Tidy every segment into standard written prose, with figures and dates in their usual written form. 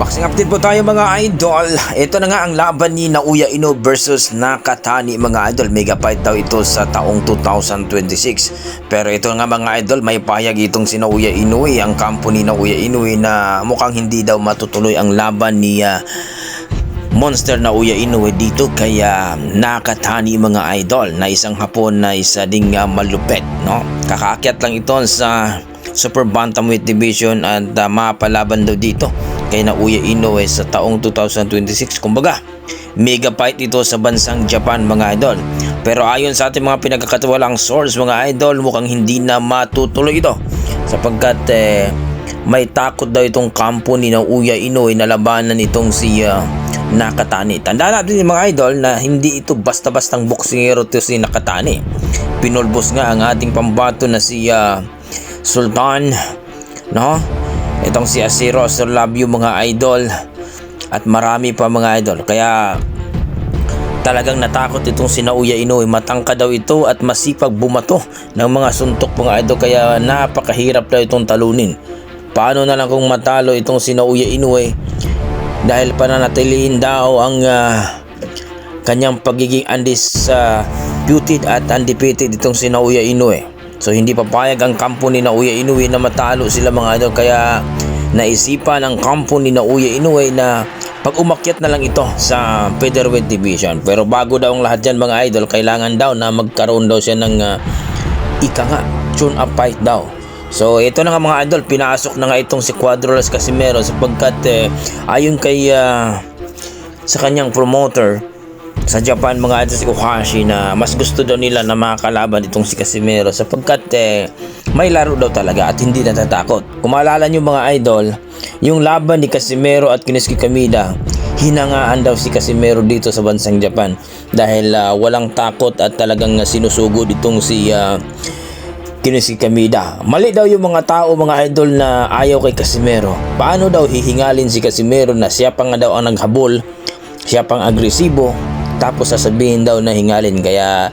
Boxing update po tayo mga idol. Ito na nga ang laban ni Naoya Inoue versus Nakatani mga idol. Mega fight daw ito sa taong 2026. Pero ito nga mga idol, may pahayag itong si Naoya Inoue, ang kampo ni Naoya Inoue, na mukhang hindi daw matutuloy ang laban ni Monster Naoya Inoue dito kay Nakatani mga idol, na isang Hapon na isa ding malupet, no? Kakaakyat lang ito sa Super Bantamweight Division at mapalaban daw dito kay Naoya Inoue sa taong 2026. Kumbaga, mega fight ito sa bansang Japan mga idol. Pero ayon sa ating mga pinagkakatiwalaang source mga idol, mukhang hindi na matutuloy ito sapagkat may takot daw itong kampo ni Naoya Inoue na labanan itong si Nakatani. Tandaan natin mga idol na hindi ito basta-bastang boksingero ito si Nakatani. Pinulbos nga ang ating pambato na si Sultan, no? Itong si Asiro Sorlabio mga idol, at marami pa mga idol. Kaya talagang natakot itong si Naoya Inoue. Matangka daw ito at masipag bumato ng mga suntok mga idol, kaya napakahirap daw itong talunin. Paano na lang kung matalo itong si Naoya Inoue, dahil pananatilihin daw ang kanyang pagiging undisputed at undefeated itong si Naoya Inoue. So hindi papayag ang kampo ni Naoya Inoue na matalo sila mga idol, kaya naisipan ang kampo ni Naoya Inoue na pag umakyat na lang ito sa featherweight division. Pero bago daw ang lahat dyan mga idol, kailangan daw na magkaroon daw siya ng tune up fight daw. So ito na nga mga idol, pinasok na nga itong si Cuadrolas Casimero sapagkat ayon kay sa kanyang promoter sa Japan mga idol, si Kohashi, na mas gusto daw nila na makakalaban itong si Casimero sapagkat may laro daw talaga at hindi natatakot. Kung maalala nyo mga idol, yung laban ni Casimero at Kinosuke Kameda, hinangaan daw si Casimero dito sa bansang Japan dahil walang takot at talagang sinusugod itong si Kinosuke Kameda. Mali daw yung mga tao mga idol na ayaw kay Casimero. Paano daw hihingalin si Casimero na siya pa nga daw ang naghabol, siya pang agresibo, tapos sasabihin daw na hingalin? Kaya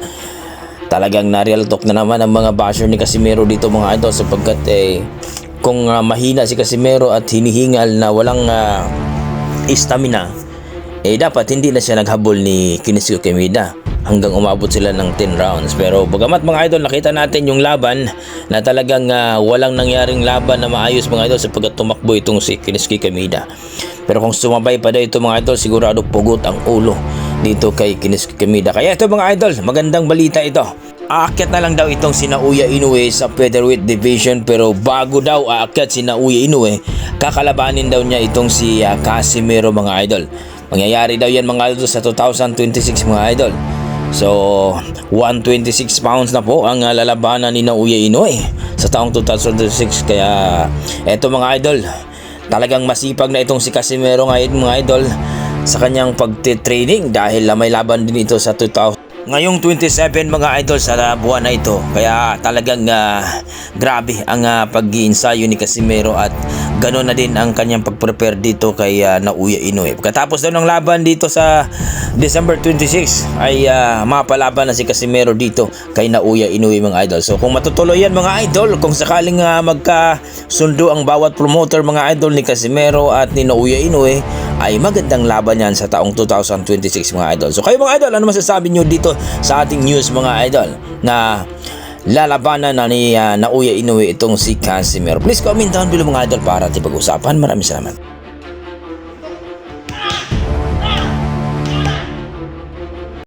talagang na-real talk na naman ang mga basher ni Casimero dito mga idol sapagkat kung mahina si Casimero at hinihingal na walang stamina, dapat hindi na siya naghabol ni Kinosuke Kameda hanggang umabot sila ng 10 rounds. Pero bagamat mga idol, nakita natin yung laban na talagang walang nangyaring laban na maayos mga idol sapagkat tumakbo itong si Kinosuke Kameda. Pero kung sumabay pa daw ito mga idol, sigurado pugot ang ulo dito kay Kinosuke Kameda. Kaya ito mga idol, magandang balita ito. Aakyat na lang daw itong si Naoya Inoue sa featherweight division, pero bago daw aakyat si Naoya Inoue, kakalabanin daw niya itong si Casimero mga idol. Mangyayari daw yan mga idol sa 2026 mga idol. So 126 pounds na po ang lalabanan ni Naoya Inoue sa taong 2026. Kaya eto mga idol, talagang masipag na itong si Casimero ngayon mga idol sa kanyang pagtitraining dahil may laban din ito sa 2000 ngayong 27 mga idol sa buwan na ito. Kaya talagang grabe ang pag-iinsayo ni Casimero at ganoon na din ang kanyang pag-prepare dito kay Naoya Inoue. Pagkatapos daw ng laban dito sa December 26 ay mapalaban na si Casimero dito kay Naoya Inoue mga idol. So kung matutuloy yan mga idol, kung sakaling magkasundo ang bawat promoter mga idol ni Casimero at ni Naoya Inoue, ay magandang laban yan sa taong 2026 mga idol. So kayo mga idol, ano masasabi nyo dito sa ating news mga idol na lalabanan na ni Naoya Inoue itong si Casimero? Please comment down below mga idol para ating pag-usapan. Maraming salamat.